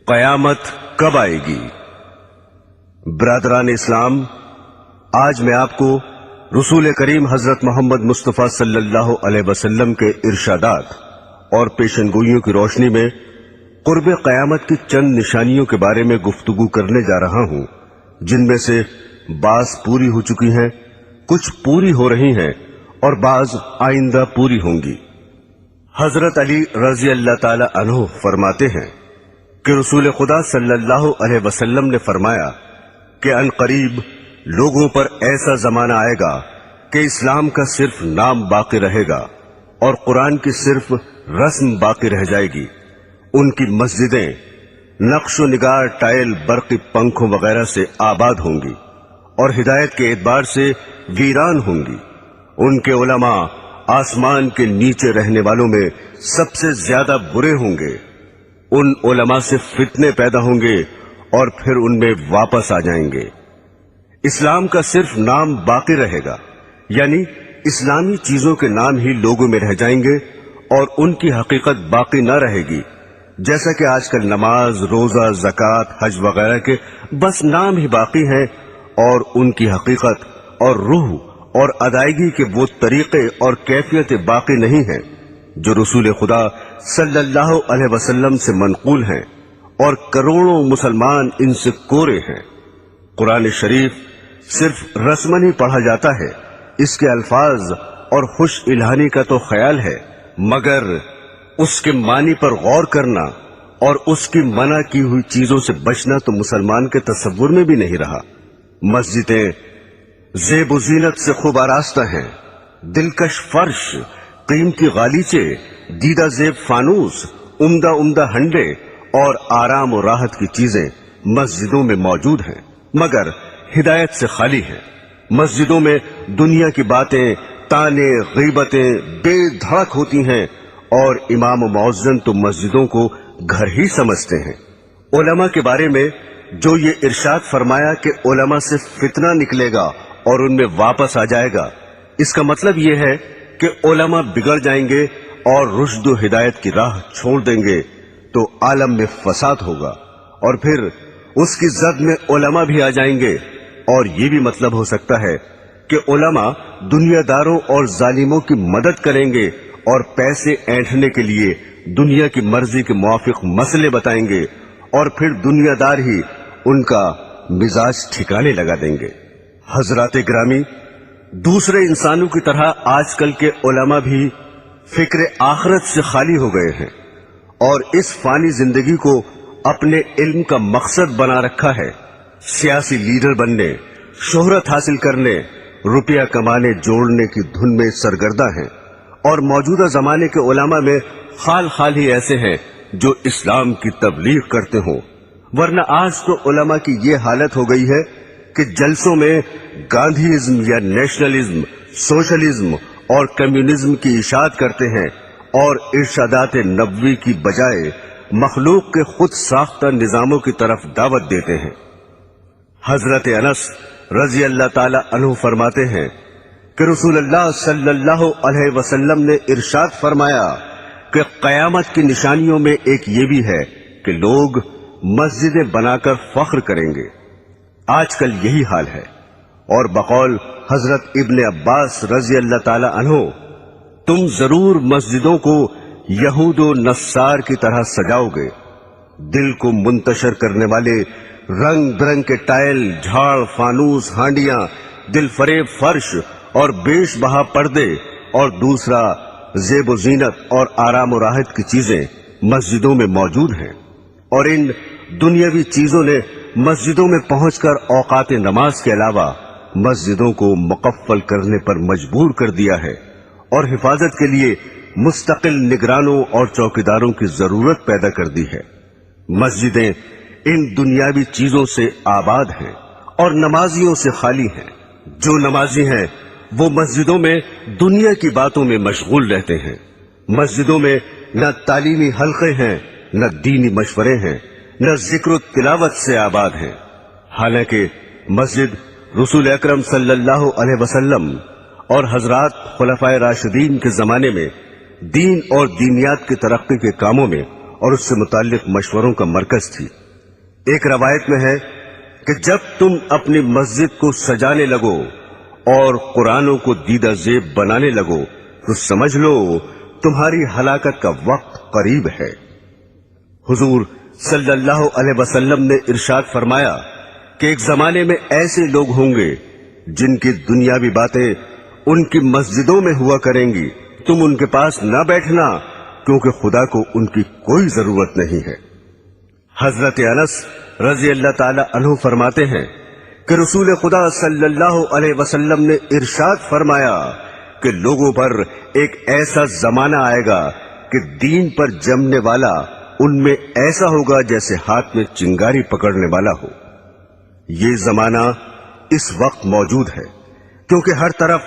قیامت کب آئے گی؟ برادران اسلام، آج میں آپ کو رسول کریم حضرت محمد مصطفیٰ صلی اللہ علیہ وسلم کے ارشادات اور پیشن گوئیوں کی روشنی میں قرب قیامت کی چند نشانیوں کے بارے میں گفتگو کرنے جا رہا ہوں، جن میں سے بعض پوری ہو چکی ہیں، کچھ پوری ہو رہی ہیں اور بعض آئندہ پوری ہوں گی۔ حضرت علی رضی اللہ تعالی عنہ فرماتے ہیں کہ رسول خدا صلی اللہ علیہ وسلم نے فرمایا کہ ان قریب لوگوں پر ایسا زمانہ آئے گا کہ اسلام کا صرف نام باقی رہے گا اور قرآن کی صرف رسم باقی رہ جائے گی۔ ان کی مسجدیں نقش و نگار، ٹائل، برقی پنکھوں وغیرہ سے آباد ہوں گی اور ہدایت کے اعتبار سے ویران ہوں گی۔ ان کے علماء آسمان کے نیچے رہنے والوں میں سب سے زیادہ برے ہوں گے۔ ان علماء سے فتنے پیدا ہوں گے اور پھر ان میں واپس آ جائیں گے۔ اسلام کا صرف نام باقی رہے گا، یعنی اسلامی چیزوں کے نام ہی لوگوں میں رہ جائیں گے اور ان کی حقیقت باقی نہ رہے گی، جیسا کہ آج کل نماز، روزہ، زکوٰۃ، حج وغیرہ کے بس نام ہی باقی ہیں اور ان کی حقیقت اور روح اور ادائیگی کے وہ طریقے اور کیفیتیں باقی نہیں ہیں جو رسول خدا صلی اللہ علیہ وسلم سے منقول ہیں، اور کروڑوں مسلمان ان سے کورے ہیں۔ قرآن شریف صرف رسمن ہی پڑھا جاتا ہے، اس کے الفاظ اور خوش الہانی کا تو خیال ہے، مگر اس کے معنی پر غور کرنا اور اس کی منع کی ہوئی چیزوں سے بچنا تو مسلمان کے تصور میں بھی نہیں رہا۔ مسجدیں زیب و زینت سے خوب آراستہ ہیں، دلکش فرش، قیمتی غالیچے، دیدہ زیب فانوس، عمدہ عمدہ ہنڈے اور آرام و راحت کی چیزیں مسجدوں میں موجود ہیں، مگر ہدایت سے خالی ہیں۔ مسجدوں میں دنیا کی باتیں، تانے، غیبتیں بے دھڑک ہوتی ہیں اور امام و مؤذن تو مسجدوں کو گھر ہی سمجھتے ہیں۔ علماء کے بارے میں جو یہ ارشاد فرمایا کہ علماء سے فتنہ نکلے گا اور ان میں واپس آ جائے گا، اس کا مطلب یہ ہے کہ علماء بگڑ جائیں گے اور رشد و ہدایت کی راہ چھوڑ دیں گے تو عالم میں فساد ہوگا، اور پھر اس کی زد میں علماء بھی آ جائیں گے، اور یہ بھی مطلب ہو سکتا ہے کہ علماء دنیا داروں اور ظالموں کی مدد کریں گے اور پیسے اینٹھنے کے لیے دنیا کی مرضی کے موافق مسئلے بتائیں گے، اور پھر دنیا دار ہی ان کا مزاج ٹھکانے لگا دیں گے۔ حضرات گرامی، دوسرے انسانوں کی طرح آج کل کے علماء بھی فکر آخرت سے خالی ہو گئے ہیں اور اس فانی زندگی کو اپنے علم کا مقصد بنا رکھا ہے۔ سیاسی لیڈر بننے، شہرت حاصل کرنے، روپیہ کمانے جوڑنے کی دھن میں سرگردہ ہیں، اور موجودہ زمانے کے علماء میں خال خال ہی ایسے ہیں جو اسلام کی تبلیغ کرتے ہوں، ورنہ آج تو علماء کی یہ حالت ہو گئی ہے کہ جلسوں میں گاندھیزم یا نیشنلزم، سوشلزم اور کمیونزم کی اشاعت کرتے ہیں اور ارشادات نبوی کی بجائے مخلوق کے خود ساختہ نظاموں کی طرف دعوت دیتے ہیں۔ حضرت انس رضی اللہ تعالی عنہ فرماتے ہیں کہ رسول اللہ صلی اللہ علیہ وسلم نے ارشاد فرمایا کہ قیامت کی نشانیوں میں ایک یہ بھی ہے کہ لوگ مسجدیں بنا کر فخر کریں گے۔ آج کل یہی حال ہے، اور بقول حضرت ابن عباس رضی اللہ تعالی عنہ، تم ضرور مسجدوں کو یہود و نصار کی طرح سجاؤ گے۔ دل کو منتشر کرنے والے رنگ برنگ کے ٹائل، جھاڑ، فانوس، ہانڈیاں، دل فریب فرش اور بیش بہا پردے، اور دوسرا زیب و زینت اور آرام و راحت کی چیزیں مسجدوں میں موجود ہیں، اور ان دنیاوی چیزوں نے مسجدوں میں پہنچ کر اوقات نماز کے علاوہ مسجدوں کو مقفل کرنے پر مجبور کر دیا ہے، اور حفاظت کے لیے مستقل نگرانوں اور چوکیداروں کی ضرورت پیدا کر دی ہے۔ مسجدیں ان دنیاوی چیزوں سے آباد ہیں اور نمازیوں سے خالی ہیں۔ جو نمازی ہیں وہ مسجدوں میں دنیا کی باتوں میں مشغول رہتے ہیں۔ مسجدوں میں نہ تعلیمی حلقے ہیں، نہ دینی مشورے ہیں، نہ ذکر و تلاوت سے آباد ہیں۔ حالانکہ مسجد رسول اکرم صلی اللہ علیہ وسلم اور حضرات خلفائے راشدین کے زمانے میں دین اور دینیات کی ترقی کے کاموں میں اور اس سے متعلق مشوروں کا مرکز تھی۔ ایک روایت میں ہے کہ جب تم اپنی مسجد کو سجانے لگو اور قرآنوں کو دیدہ زیب بنانے لگو تو سمجھ لو تمہاری ہلاکت کا وقت قریب ہے۔ حضور صلی اللہ علیہ وسلم نے ارشاد فرمایا کہ ایک زمانے میں ایسے لوگ ہوں گے جن کی دنیاوی باتیں ان کی مسجدوں میں ہوا کریں گی، تم ان کے پاس نہ بیٹھنا کیونکہ خدا کو ان کی کوئی ضرورت نہیں ہے۔ حضرت انس رضی اللہ تعالی عنہ فرماتے ہیں کہ رسول خدا صلی اللہ علیہ وسلم نے ارشاد فرمایا کہ لوگوں پر ایک ایسا زمانہ آئے گا کہ دین پر جمنے والا ان میں ایسا ہوگا جیسے ہاتھ میں چنگاری پکڑنے والا ہو۔ یہ زمانہ اس وقت موجود ہے کیونکہ ہر طرف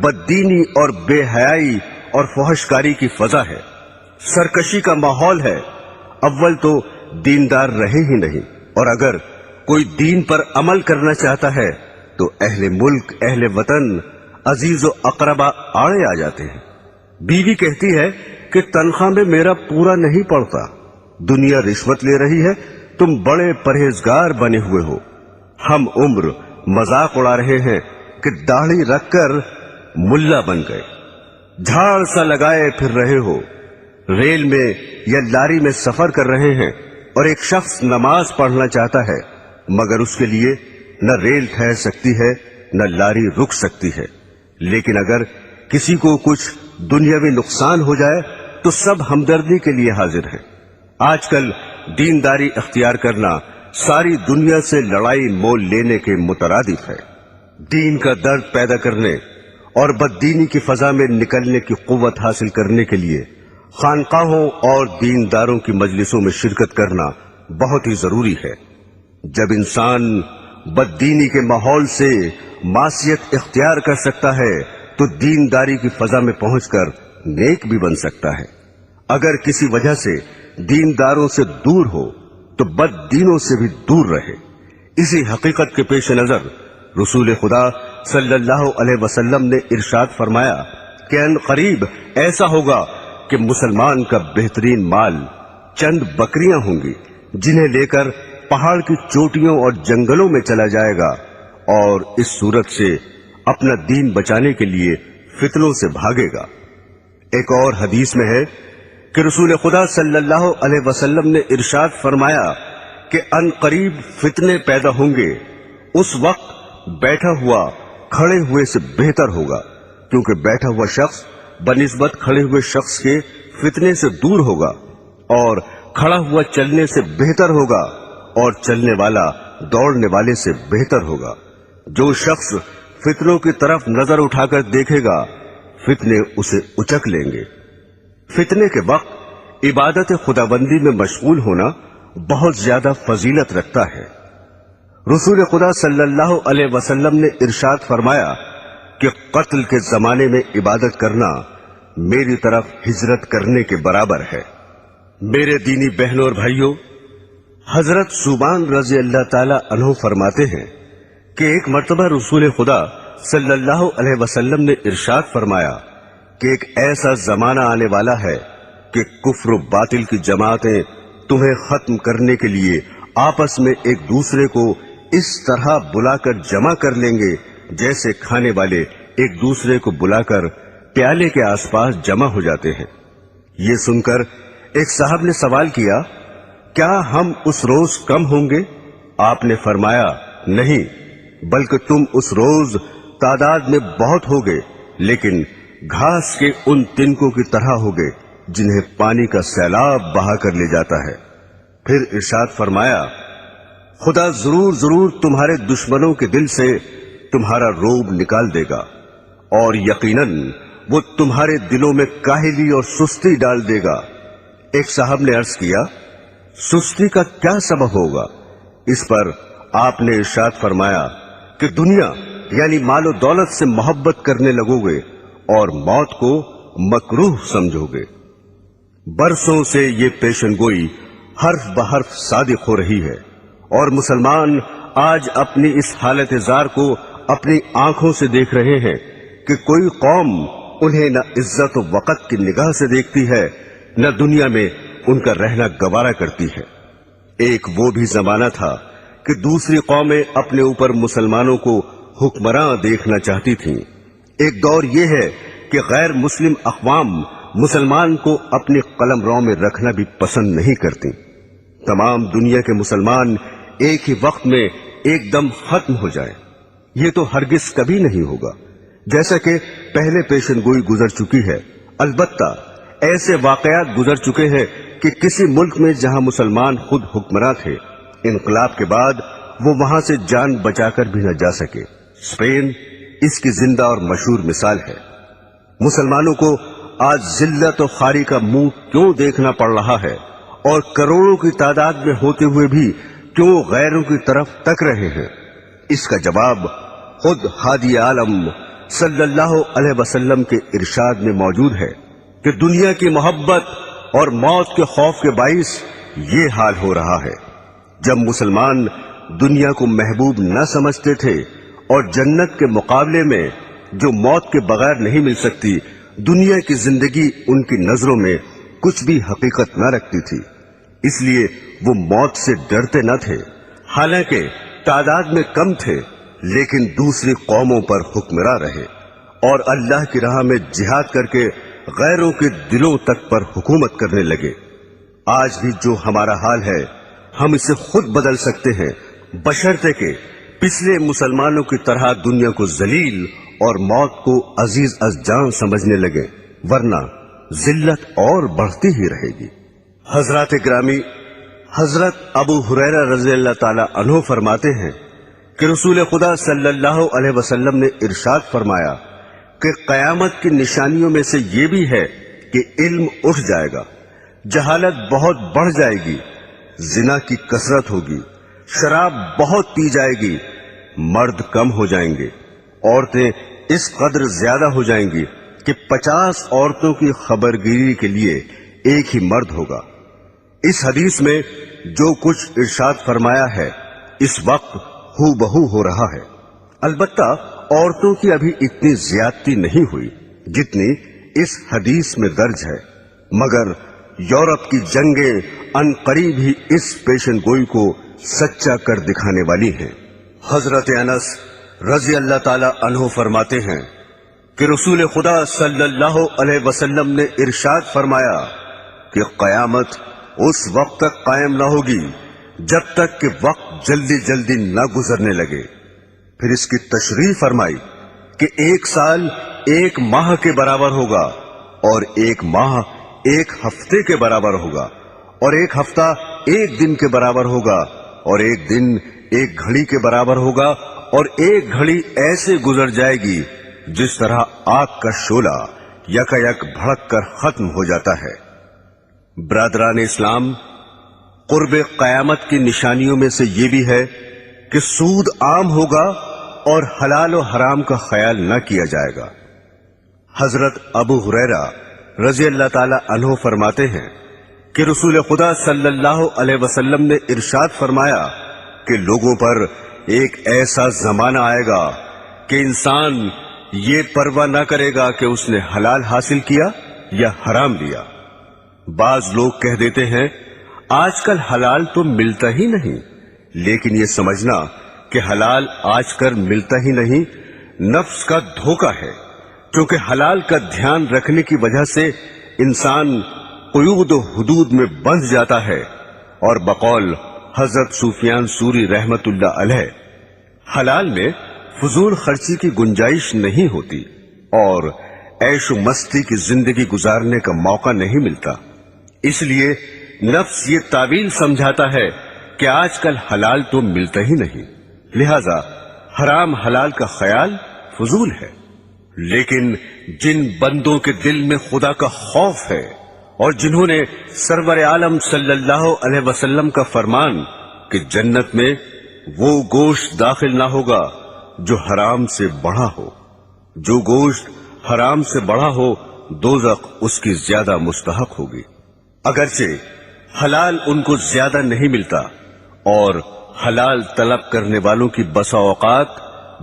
بددینی اور بے حیائی اور فحشکاری کی فضا ہے، سرکشی کا ماحول ہے۔ اول تو دیندار رہے ہی نہیں، اور اگر کوئی دین پر عمل کرنا چاہتا ہے تو اہل ملک، اہل وطن، عزیز و اقربا آڑے آ جاتے ہیں۔ بیوی کہتی ہے کہ تنخواہ میں میرا پورا نہیں پڑتا، دنیا رشوت لے رہی ہے، تم بڑے پرہیزگار بنے ہوئے ہو۔ ہم عمر مذاق اڑا رہے ہیں کہ داڑھی رکھ کر ملا بن گئے، جھاڑ سا لگائے پھر رہے ہو، ریل میں یا لاری میں سفر کر رہے ہیں اور ایک شخص نماز پڑھنا چاہتا ہے مگر اس کے لیے نہ ریل ٹھہر سکتی ہے نہ لاری رک سکتی ہے، لیکن اگر کسی کو کچھ دنیاوی نقصان ہو جائے تو سب ہمدردی کے لیے حاضر ہیں۔ آج کل دینداری اختیار کرنا ساری دنیا سے لڑائی مول لینے کے مترادف ہے۔ دین کا درد پیدا کرنے اور بددینی کی فضا میں نکلنے کی قوت حاصل کرنے کے لیے خانقاہوں اور دینداروں کی مجلسوں میں شرکت کرنا بہت ہی ضروری ہے۔ جب انسان بددینی کے ماحول سے معصیت اختیار کر سکتا ہے تو دینداری کی فضا میں پہنچ کر نیک بھی بن سکتا ہے۔ اگر کسی وجہ سے دینداروں سے دور ہو تو بد دینوں سے بھی دور رہے۔ اسی حقیقت کے پیش نظر رسول خدا صلی اللہ علیہ وسلم نے ارشاد فرمایا کہ ان قریب ایسا ہوگا کہ مسلمان کا بہترین مال چند بکریاں ہوں گی جنہیں لے کر پہاڑ کی چوٹیوں اور جنگلوں میں چلا جائے گا، اور اس صورت سے اپنا دین بچانے کے لیے فتنوں سے بھاگے گا۔ ایک اور حدیث میں ہے کہ رسول خدا صلی اللہ علیہ وسلم نے ارشاد فرمایا کہ ان قریب فتنے پیدا ہوں گے، اس وقت بیٹھا ہوا کھڑے ہوئے سے بہتر ہوگا، کیونکہ بیٹھا ہوا شخص بنسبت کھڑے ہوئے شخص کے فتنے سے دور ہوگا، اور کھڑا ہوا چلنے سے بہتر ہوگا، اور چلنے والا دوڑنے والے سے بہتر ہوگا۔ جو شخص فتنوں کی طرف نظر اٹھا کر دیکھے گا فتنے اسے اچک لیں گے۔ فتنے کے وقت عبادت خداوندی میں مشغول ہونا بہت زیادہ فضیلت رکھتا ہے۔ رسول خدا صلی اللہ علیہ وسلم نے ارشاد فرمایا کہ قتل کے زمانے میں عبادت کرنا میری طرف ہجرت کرنے کے برابر ہے۔ میرے دینی بہنوں اور بھائیوں، حضرت صوبان رضی اللہ تعالی عنہ فرماتے ہیں کہ ایک مرتبہ رسول خدا صلی اللہ علیہ وسلم نے ارشاد فرمایا کہ ایک ایسا زمانہ آنے والا ہے کہ کفر و باطل کی جماعتیں تمہیں ختم کرنے کے لیے آپس میں ایک دوسرے کو اس طرح بلا کر جمع کر لیں گے جیسے کھانے والے ایک دوسرے کو بلا کر پیالے کے آس پاس جمع ہو جاتے ہیں۔ یہ سن کر ایک صاحب نے سوال کیا، کیا ہم اس روز کم ہوں گے؟ آپ نے فرمایا، نہیں، بلکہ تم اس روز تعداد میں بہت ہوگے، لیکن گھاس کے ان تنکوں کی طرح ہوگے جنہیں پانی کا سیلاب بہا کر لے جاتا ہے۔ پھر ارشاد فرمایا، خدا ضرور ضرور تمہارے دشمنوں کے دل سے تمہارا روب نکال دے گا، اور یقیناً وہ تمہارے دلوں میں کاہلی اور سستی ڈال دے گا۔ ایک صاحب نے عرض کیا، سستی کا کیا سبب ہوگا؟ اس پر آپ نے ارشاد فرمایا کہ دنیا یعنی مال و دولت سے محبت کرنے لگو گے اور موت کو مکروہ سمجھو گے۔ برسوں سے یہ پیشن گوئی حرف بحرف صادق ہو رہی ہے، اور مسلمان آج اپنی اس حالت زار کو اپنی آنکھوں سے دیکھ رہے ہیں کہ کوئی قوم انہیں نہ عزت و وقت کی نگاہ سے دیکھتی ہے، نہ دنیا میں ان کا رہنا گوارا کرتی ہے۔ ایک وہ بھی زمانہ تھا کہ دوسری قومیں اپنے اوپر مسلمانوں کو حکمراں دیکھنا چاہتی تھیں۔ ایک دور یہ ہے کہ غیر مسلم اقوام مسلمان کو اپنی قلمرو میں رکھنا بھی پسند نہیں کرتی۔ تمام دنیا کے مسلمان ایک ہی وقت میں ایک دم ختم ہو جائیں، یہ تو ہرگز کبھی نہیں ہوگا۔ جیسا کہ پہلے پیشن گوئی گزر چکی ہے، البتہ ایسے واقعات گزر چکے ہیں کہ کسی ملک میں جہاں مسلمان خود حکمراں تھے، انقلاب کے بعد وہ وہاں سے جان بچا کر بھی نہ جا سکے۔ اسپین اس کی زندہ اور مشہور مثال ہے۔ مسلمانوں کو آج ذلت و خواری کا منہ کیوں دیکھنا پڑ رہا ہے، اور کروڑوں کی تعداد میں ہوتے ہوئے بھی کیوں غیروں کی طرف تک رہے ہیں؟ اس کا جواب خود ہادی عالم صلی اللہ علیہ وسلم کے ارشاد میں موجود ہے کہ دنیا کی محبت اور موت کے خوف کے باعث یہ حال ہو رہا ہے۔ جب مسلمان دنیا کو محبوب نہ سمجھتے تھے اور جنت کے مقابلے میں جو موت کے بغیر نہیں مل سکتی، دنیا کی زندگی ان کی نظروں میں کچھ بھی حقیقت نہ رکھتی تھی، اس لیے وہ موت سے ڈرتے نہ تھے۔ حالانکہ تعداد میں کم تھے، لیکن دوسری قوموں پر حکمراں رہے اور اللہ کی راہ میں جہاد کر کے غیروں کے دلوں تک پر حکومت کرنے لگے۔ آج بھی جو ہمارا حال ہے ہم اسے خود بدل سکتے ہیں، بشرطے کہ پچھلے مسلمانوں کی طرح دنیا کو ذلیل اور موت کو عزیز از جان سمجھنے لگے، ورنہ ذلت اور بڑھتی ہی رہے گی۔ حضرات گرامی، حضرت ابو ہریرہ رضی اللہ تعالی عنہ فرماتے ہیں کہ رسول خدا صلی اللہ علیہ وسلم نے ارشاد فرمایا کہ قیامت کی نشانیوں میں سے یہ بھی ہے کہ علم اٹھ جائے گا، جہالت بہت بڑھ جائے گی، زنا کی کثرت ہوگی، شراب بہت پی جائے گی، مرد کم ہو جائیں گے، عورتیں اس قدر زیادہ ہو جائیں گی کہ 50 عورتوں کی خبرگیری کے لیے ایک ہی مرد ہوگا۔ اس حدیث میں جو کچھ ارشاد فرمایا ہے اس وقت ہو بہو ہو رہا ہے، البتہ عورتوں کی ابھی اتنی زیادتی نہیں ہوئی جتنی اس حدیث میں درج ہے، مگر یورپ کی جنگیں ان قریب ہی اس پیشن گوئی کو سچا کر دکھانے والی ہیں۔ حضرت انس رضی اللہ تعالی عنہ فرماتے ہیں کہ رسول خدا صلی اللہ علیہ وسلم نے ارشاد فرمایا کہ قیامت اس وقت تک قائم نہ ہوگی جب تک کہ وقت جلدی جلدی نہ گزرنے لگے۔ پھر اس کی تشریح فرمائی کہ 1 سال 1 ماہ کے برابر ہوگا، اور 1 ماہ 1 ہفتے کے برابر ہوگا، اور 1 ہفتہ 1 دن کے برابر ہوگا، اور 1 دن 1 گھڑی کے برابر ہوگا، اور 1 گھڑی ایسے گزر جائے گی جس طرح آگ کا شعلہ یکایک بھڑک کر ختم ہو جاتا ہے۔ برادران اسلام، قرب قیامت کی نشانیوں میں سے یہ بھی ہے کہ سود عام ہوگا اور حلال و حرام کا خیال نہ کیا جائے گا۔ حضرت ابو ہریرہ رضی اللہ تعالی عنہ فرماتے ہیں کہ رسول خدا صلی اللہ علیہ وسلم نے ارشاد فرمایا کہ لوگوں پر ایک ایسا زمانہ آئے گا کہ انسان یہ پرواہ نہ کرے گا کہ اس نے حلال حاصل کیا یا حرام لیا۔ بعض لوگ کہہ دیتے ہیں آج کل حلال تو ملتا ہی نہیں، لیکن یہ سمجھنا کہ حلال آج کل ملتا ہی نہیں نفس کا دھوکہ ہے، کیونکہ حلال کا دھیان رکھنے کی وجہ سے انسان قیود و حدود میں بندھ جاتا ہے، اور بقول حضرت سفیان ثوری رحمت اللہ علیہ حلال میں فضول خرچی کی گنجائش نہیں ہوتی اور عیش و مستی کی زندگی گزارنے کا موقع نہیں ملتا، اس لیے نفس یہ تعویل سمجھاتا ہے کہ آج کل حلال تو ملتا ہی نہیں، لہذا حرام حلال کا خیال فضول ہے۔ لیکن جن بندوں کے دل میں خدا کا خوف ہے اور جنہوں نے سرور عالم صلی اللہ علیہ وسلم کا فرمان کہ جنت میں وہ گوشت داخل نہ ہوگا جو حرام سے بڑھا ہو، جو گوشت حرام سے بڑھا ہو دوزخ اس کی زیادہ مستحق ہوگی، اگرچہ حلال ان کو زیادہ نہیں ملتا، اور حلال طلب کرنے والوں کی بسا اوقات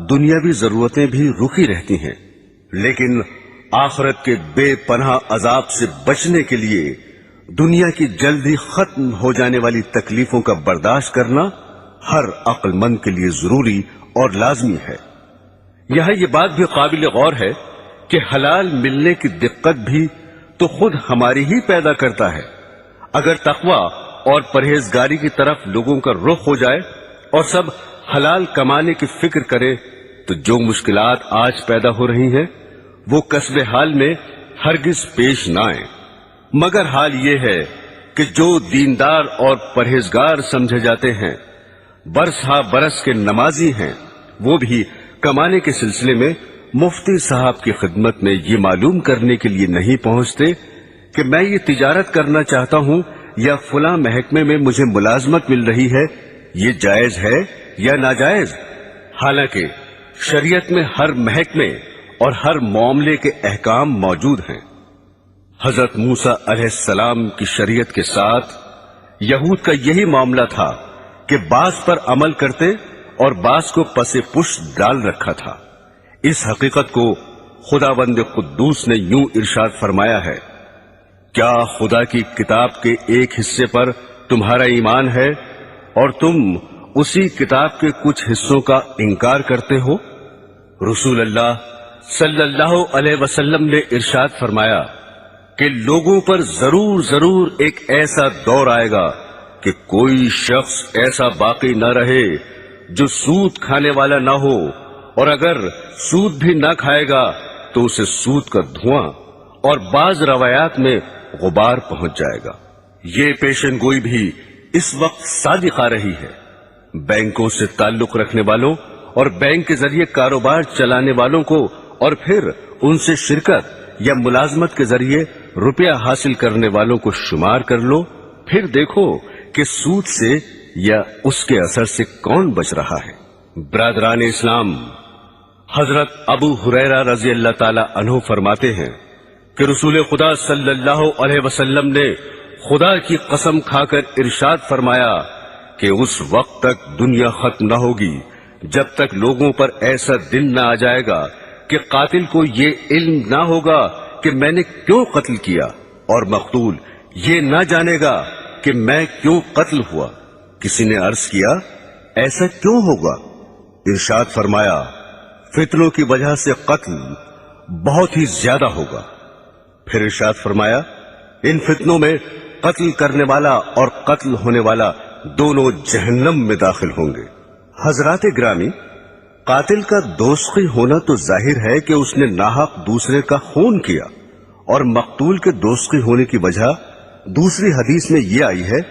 دنیاوی ضرورتیں بھی رکی رہتی ہیں، لیکن آخرت کے بے پناہ عذاب سے بچنے کے لیے دنیا کی جلدی ختم ہو جانے والی تکلیفوں کا برداشت کرنا ہر عقل مند کے لیے ضروری اور لازمی ہے۔ یہاں یہ بات بھی قابل غور ہے کہ حلال ملنے کی دقت بھی تو خود ہماری ہی پیدا کرتا ہے۔ اگر تقوی اور پرہیزگاری کی طرف لوگوں کا رخ ہو جائے اور سب حلال کمانے کی فکر کرے تو جو مشکلات آج پیدا ہو رہی ہیں وہ کسب حال میں ہرگز پیش نہ آئیں، مگر حال یہ ہے کہ جو دیندار اور پرہیزگار سمجھے جاتے ہیں، برس ہا برس کے نمازی ہیں، وہ بھی کمانے کے سلسلے میں مفتی صاحب کی خدمت میں یہ معلوم کرنے کے لیے نہیں پہنچتے کہ میں یہ تجارت کرنا چاہتا ہوں یا فلاں محکمے میں مجھے ملازمت مل رہی ہے، یہ جائز ہے یا ناجائز۔ حالانکہ شریعت میں ہر محکمے اور ہر معاملے کے احکام موجود ہیں۔ حضرت موسیٰ علیہ السلام کی شریعت کے ساتھ یہود کا یہی معاملہ تھا کہ بعض پر عمل کرتے اور بعض کو پس پشت ڈال رکھا تھا۔ اس حقیقت کو خداوند قدوس نے یوں ارشاد فرمایا ہے، کیا خدا کی کتاب کے ایک حصے پر تمہارا ایمان ہے اور تم اسی کتاب کے کچھ حصوں کا انکار کرتے ہو؟ رسول اللہ صلی اللہ علیہ وسلم نے ارشاد فرمایا کہ لوگوں پر ضرور ایک ایسا دور آئے گا کہ کوئی شخص ایسا باقی نہ رہے جو سود کھانے والا نہ ہو، اور اگر سود بھی نہ کھائے گا تو اسے سود کا دھواں اور بعض روایات میں غبار پہنچ جائے گا۔ یہ پیشن گوئی بھی اس وقت صادق آ رہی ہے۔ بینکوں سے تعلق رکھنے والوں اور بینک کے ذریعے کاروبار چلانے والوں کو اور پھر ان سے شرکت یا ملازمت کے ذریعے روپیہ حاصل کرنے والوں کو شمار کر لو، پھر دیکھو کہ سود سے یا اس کے اثر سے کون بچ رہا ہے۔ برادران اسلام، حضرت ابو ہریرہ رضی اللہ تعالی عنہ فرماتے ہیں کہ رسول خدا صلی اللہ علیہ وسلم نے خدا کی قسم کھا کر ارشاد فرمایا کہ اس وقت تک دنیا ختم نہ ہوگی جب تک لوگوں پر ایسا دن نہ آ جائے گا کہ قاتل کو یہ علم نہ ہوگا کہ میں نے کیوں قتل کیا، اور مقتول یہ نہ جانے گا کہ میں کیوں قتل ہوا۔ کسی نے عرض کیا، ایسا کیوں ہوگا؟ ارشاد فرمایا، فتنوں کی وجہ سے قتل بہت ہی زیادہ ہوگا۔ پھر ارشاد فرمایا، ان فتنوں میں قتل کرنے والا اور قتل ہونے والا دونوں جہنم میں داخل ہوں گے۔ حضرات گرامی، قاتل کا دوزخی ہونا تو ظاہر ہے کہ اس نے ناحق دوسرے کا خون کیا، اور مقتول کے دوزخی ہونے کی وجہ دوسری حدیث میں یہ آئی ہے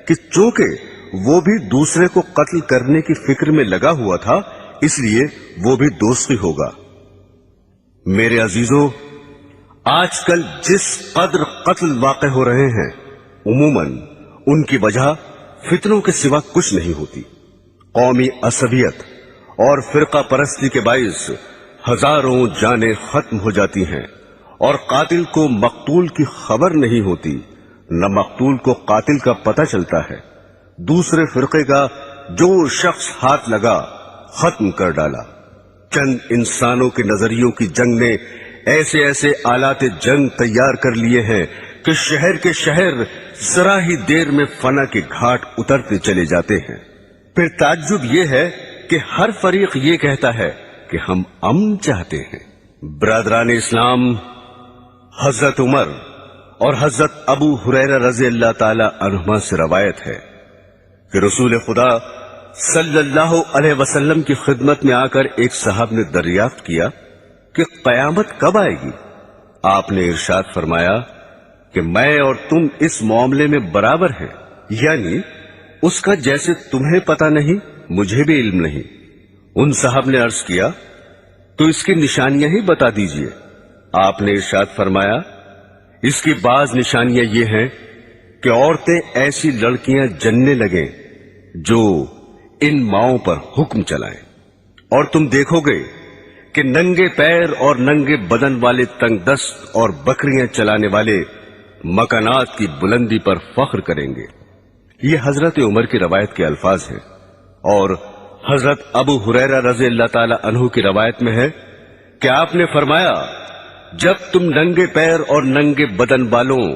کہ چونکہ وہ بھی دوسرے کو قتل کرنے کی فکر میں لگا ہوا تھا اس لیے وہ بھی دوزخی ہوگا۔ میرے عزیزوں، آج کل جس قدر قتل واقع ہو رہے ہیں عموماً ان کی وجہ فتنوں کے سوا کچھ نہیں ہوتی۔ قومی عصبیت اور فرقہ پرستی کے باعث ہزاروں جانیں ختم ہو جاتی ہیں، اور قاتل کو مقتول کی خبر نہیں ہوتی، نہ مقتول کو قاتل کا پتہ چلتا ہے۔ دوسرے فرقے کا جو شخص ہاتھ لگا ختم کر ڈالا۔ چند انسانوں کے نظریوں کی جنگ نے ایسے ایسے آلات جنگ تیار کر لیے ہیں کہ شہر کے شہر ذرا ہی دیر میں فنا کے گھاٹ اترتے چلے جاتے ہیں۔ پھر تعجب یہ ہے کہ ہر فریق یہ کہتا ہے کہ ہم امن چاہتے ہیں۔ برادران اسلام، حضرت عمر اور حضرت ابو ہریرہ رضی اللہ تعالی عنہما سے روایت ہے کہ رسول خدا صلی اللہ علیہ وسلم کی خدمت میں آ کر ایک صاحب نے دریافت کیا کہ قیامت کب آئے گی؟ آپ نے ارشاد فرمایا کہ میں اور تم اس معاملے میں برابر ہیں، یعنی اس کا جیسے تمہیں پتہ نہیں مجھے بھی علم نہیں۔ ان صاحب نے عرض کیا، تو اس کی نشانیاں ہی بتا دیجئے۔ آپ نے ارشاد فرمایا، اس کی بعض نشانیاں یہ ہیں کہ عورتیں ایسی لڑکیاں جننے لگیں جو ان ماؤں پر حکم چلائیں، اور تم دیکھو گے کہ ننگے پیر اور ننگے بدن والے تنگ دست اور بکریاں چلانے والے مکانات کی بلندی پر فخر کریں گے۔ یہ حضرت عمر کی روایت کے الفاظ ہیں، اور حضرت ابو ہریرہ رضی اللہ تعالی عنہ کی روایت میں ہے کہ آپ نے فرمایا، جب تم ننگے پیر اور ننگے بدن والوں